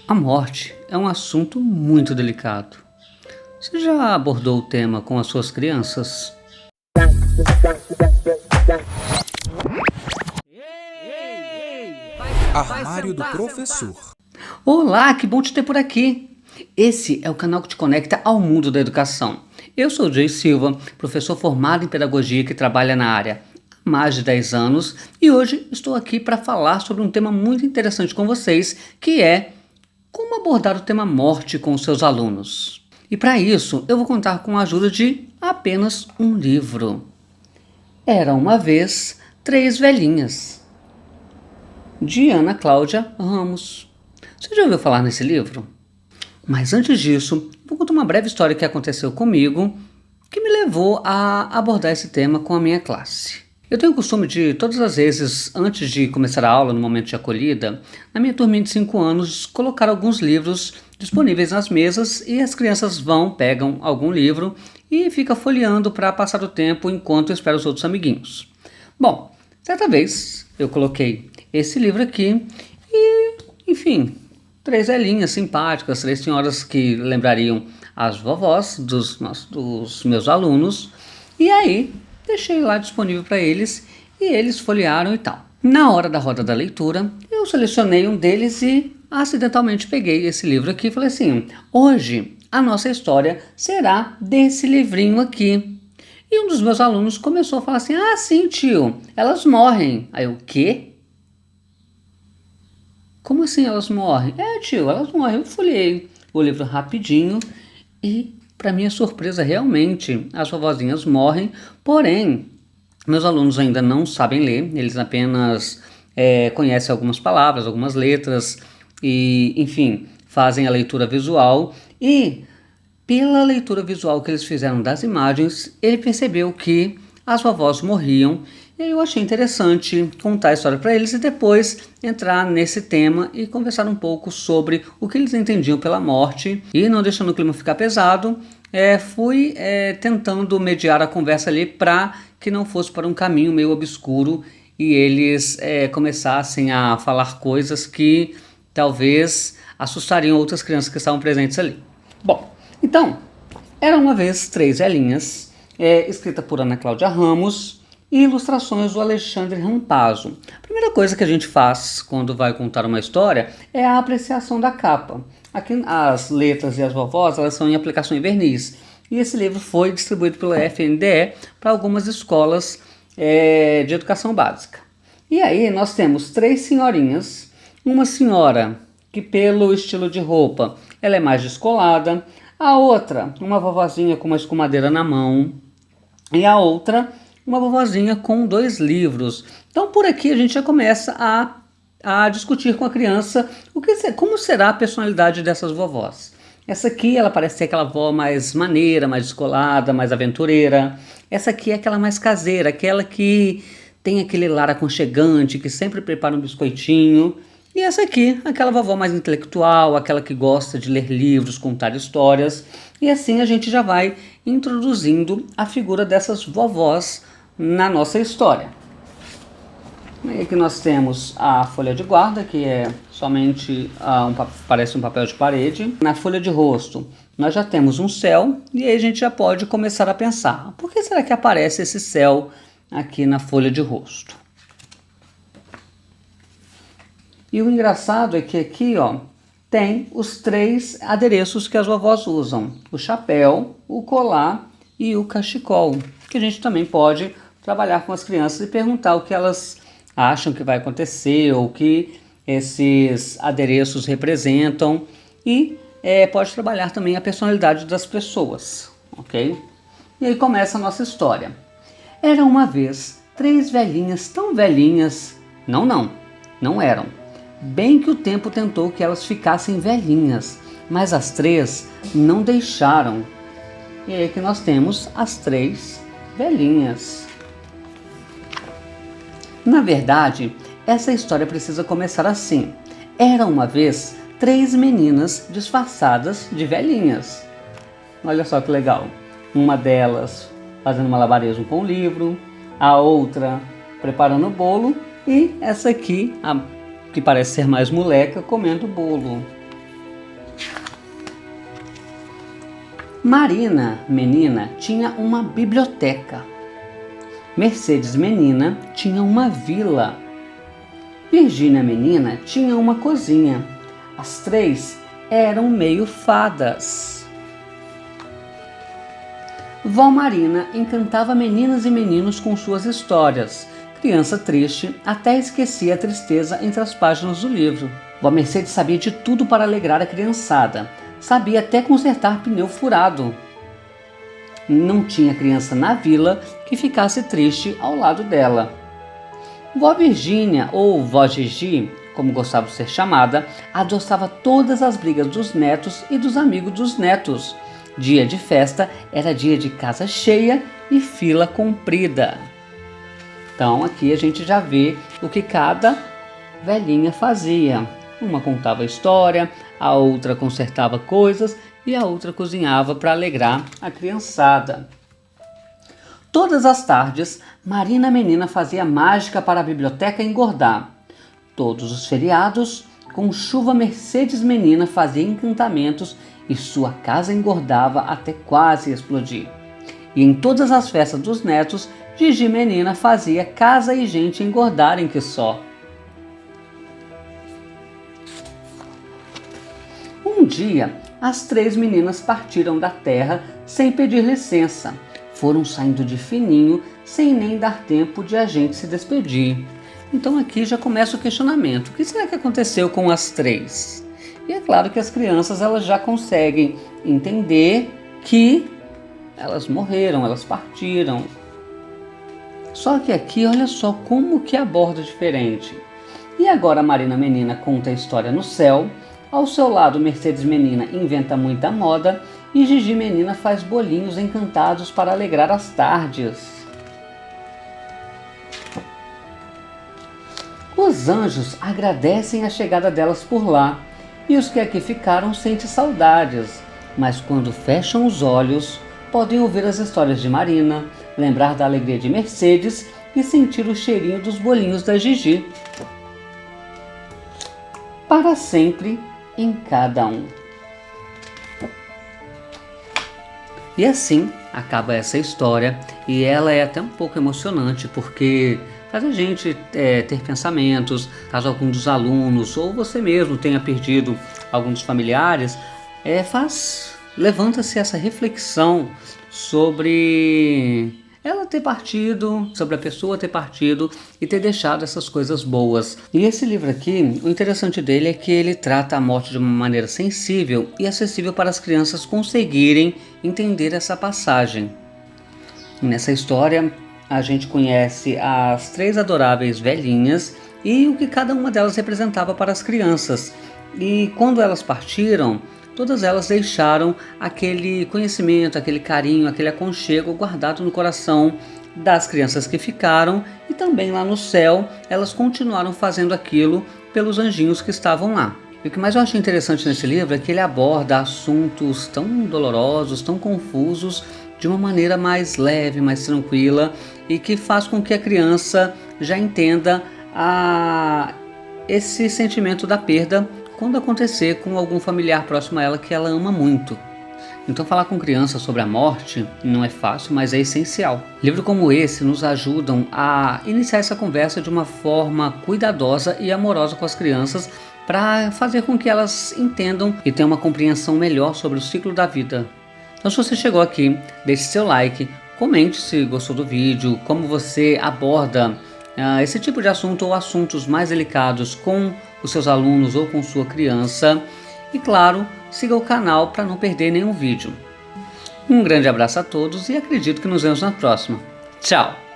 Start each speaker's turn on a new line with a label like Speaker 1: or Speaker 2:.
Speaker 1: A morte é um assunto muito delicado. Você já abordou o tema com as suas crianças?
Speaker 2: Armário do Professor.
Speaker 1: Olá, que bom te ter por aqui! Esse é o canal que te conecta ao mundo da educação. Eu sou o Jay Silva, professor formado em pedagogia que trabalha na área há mais de 10 anos e hoje estou aqui para falar sobre um tema muito interessante com vocês, que é como abordar o tema morte com os seus alunos. E para isso eu vou contar com a ajuda de apenas um livro. Era uma vez três velhinhas, de Ana Cláudia Ramos. Você já ouviu falar nesse livro? Mas antes disso, vou contar uma breve história que aconteceu comigo, que me levou a abordar esse tema com a minha classe. Eu tenho o costume de, todas as vezes, antes de começar a aula, no momento de acolhida, na minha turminha de 5 anos, colocar alguns livros disponíveis nas mesas e as crianças vão, pegam algum livro e ficam folheando para passar o tempo enquanto espera os outros amiguinhos. Bom, certa vez eu coloquei esse livro aqui e, enfim, três velhinhas simpáticas, três senhoras que lembrariam as vovós dos meus alunos, e aí deixei lá disponível para eles e eles folhearam e tal. Na hora da roda da leitura, eu selecionei um deles e acidentalmente peguei esse livro aqui e falei assim: hoje a nossa história será desse livrinho aqui. E um dos meus alunos começou a falar assim: ah, sim, tio, elas morrem. Aí eu, o quê? Como assim elas morrem? É, tio, elas morrem. Eu folhei o livro rapidinho e, para minha surpresa, realmente as vovozinhas morrem, porém, meus alunos ainda não sabem ler, eles apenas conhecem algumas palavras, algumas letras e, enfim, fazem a leitura visual e, pela leitura visual que eles fizeram das imagens, ele percebeu que as vovós morriam. E aí eu achei interessante contar a história para eles e depois entrar nesse tema e conversar um pouco sobre o que eles entendiam pela morte. E não deixando o clima ficar pesado, fui tentando mediar a conversa ali para que não fosse para um caminho meio obscuro e eles começassem a falar coisas que talvez assustariam outras crianças que estavam presentes ali. Bom, então, era uma vez três velhinhas, escrita por Ana Cláudia Ramos, e ilustrações do Alexandre Rampazzo. A primeira coisa que a gente faz quando vai contar uma história é a apreciação da capa. Aqui as letras e as vovós, elas são em aplicação em verniz. E esse livro foi distribuído pela FNDE para algumas escolas de educação básica. E aí nós temos três senhorinhas, uma senhora que pelo estilo de roupa ela é mais descolada, a outra uma vovozinha com uma escumadeira na mão e a outra uma vovozinha com dois livros. Então por aqui a gente já começa a discutir com a criança como será a personalidade dessas vovós. Essa aqui ela parece ser aquela vó mais maneira, mais descolada, mais aventureira. Essa aqui é aquela mais caseira, aquela que tem aquele lar aconchegante, que sempre prepara um biscoitinho. E essa aqui, aquela vovó mais intelectual, aquela que gosta de ler livros, contar histórias. E assim a gente já vai introduzindo a figura dessas vovós na nossa história. E aqui nós temos a folha de guarda, que é somente parece um papel de parede. Na folha de rosto nós já temos um céu e aí a gente já pode começar a pensar: por que será que aparece esse céu aqui na folha de rosto? E o engraçado é que aqui tem os três adereços que as vovós usam: o chapéu, o colar e o cachecol, que a gente também pode trabalhar com as crianças e perguntar o que elas acham que vai acontecer ou o que esses adereços representam e pode trabalhar também a personalidade das pessoas, ok? E aí começa a nossa história. Era uma vez três velhinhas tão velhinhas, não eram. Bem que o tempo tentou que elas ficassem velhinhas, mas as três não deixaram. E aí que nós temos as três velhinhas. Na verdade, essa história precisa começar assim. Era uma vez três meninas disfarçadas de velhinhas. Olha só que legal. Uma delas fazendo malabarismo com o livro, a outra preparando o bolo e essa aqui, que parece ser mais moleca, comendo o bolo. Marina, menina, tinha uma biblioteca. Mercedes, menina, tinha uma vila. Virgínia, menina, tinha uma cozinha. As três eram meio fadas. Vó Marina encantava meninas e meninos com suas histórias. Criança triste até esquecia a tristeza entre as páginas do livro. Vó Mercedes sabia de tudo para alegrar a criançada. Sabia até consertar pneu furado. Não tinha criança na vila que ficasse triste ao lado dela. Vó Virgínia, ou Vó Gigi, como gostava de ser chamada, adoçava todas as brigas dos netos e dos amigos dos netos. Dia de festa era dia de casa cheia e fila comprida. Então aqui a gente já vê o que cada velhinha fazia. Uma contava história, a outra consertava coisas e a outra cozinhava para alegrar a criançada. Todas as tardes, Marina menina fazia mágica para a biblioteca engordar. Todos os feriados, com chuva, Mercedes menina fazia encantamentos e sua casa engordava até quase explodir. E em todas as festas dos netos, Gigi menina fazia casa e gente engordarem que só. Um dia, as três meninas partiram da terra sem pedir licença. Foram saindo de fininho, sem nem dar tempo de a gente se despedir. Então aqui já começa o questionamento. O que será que aconteceu com as três? E é claro que as crianças elas já conseguem entender que elas morreram, elas partiram. Só que aqui, olha só como que aborda diferente. E agora a Marina menina conta a história no céu. Ao seu lado, Mercedes menina inventa muita moda e Gigi menina faz bolinhos encantados para alegrar as tardes. Os anjos agradecem a chegada delas por lá e os que aqui ficaram sentem saudades, mas quando fecham os olhos, podem ouvir as histórias de Marina, lembrar da alegria de Mercedes e sentir o cheirinho dos bolinhos da Gigi. Para sempre em cada um. E assim acaba essa história e ela é até um pouco emocionante porque faz a gente ter pensamentos, caso algum dos alunos ou você mesmo tenha perdido algum dos familiares, levanta-se essa reflexão sobre ela ter partido, sobre a pessoa ter partido e ter deixado essas coisas boas. E esse livro aqui, o interessante dele é que ele trata a morte de uma maneira sensível e acessível para as crianças conseguirem entender essa passagem. Nessa história, a gente conhece as três adoráveis velhinhas e o que cada uma delas representava para as crianças. E quando elas partiram, todas elas deixaram aquele conhecimento, aquele carinho, aquele aconchego guardado no coração das crianças que ficaram e também lá no céu elas continuaram fazendo aquilo pelos anjinhos que estavam lá. E o que mais eu achei interessante nesse livro é que ele aborda assuntos tão dolorosos, tão confusos, de uma maneira mais leve, mais tranquila e que faz com que a criança já entenda esse sentimento da perda quando acontecer com algum familiar próximo a ela que ela ama muito. Então falar com crianças sobre a morte não é fácil, mas é essencial. Livros como esse nos ajudam a iniciar essa conversa de uma forma cuidadosa e amorosa com as crianças para fazer com que elas entendam e tenham uma compreensão melhor sobre o ciclo da vida. Então se você chegou aqui, deixe seu like, comente se gostou do vídeo, como você aborda esse tipo de assunto ou assuntos mais delicados com os seus alunos ou com sua criança. E claro, siga o canal para não perder nenhum vídeo. Um grande abraço a todos e acredito que nos vemos na próxima. Tchau!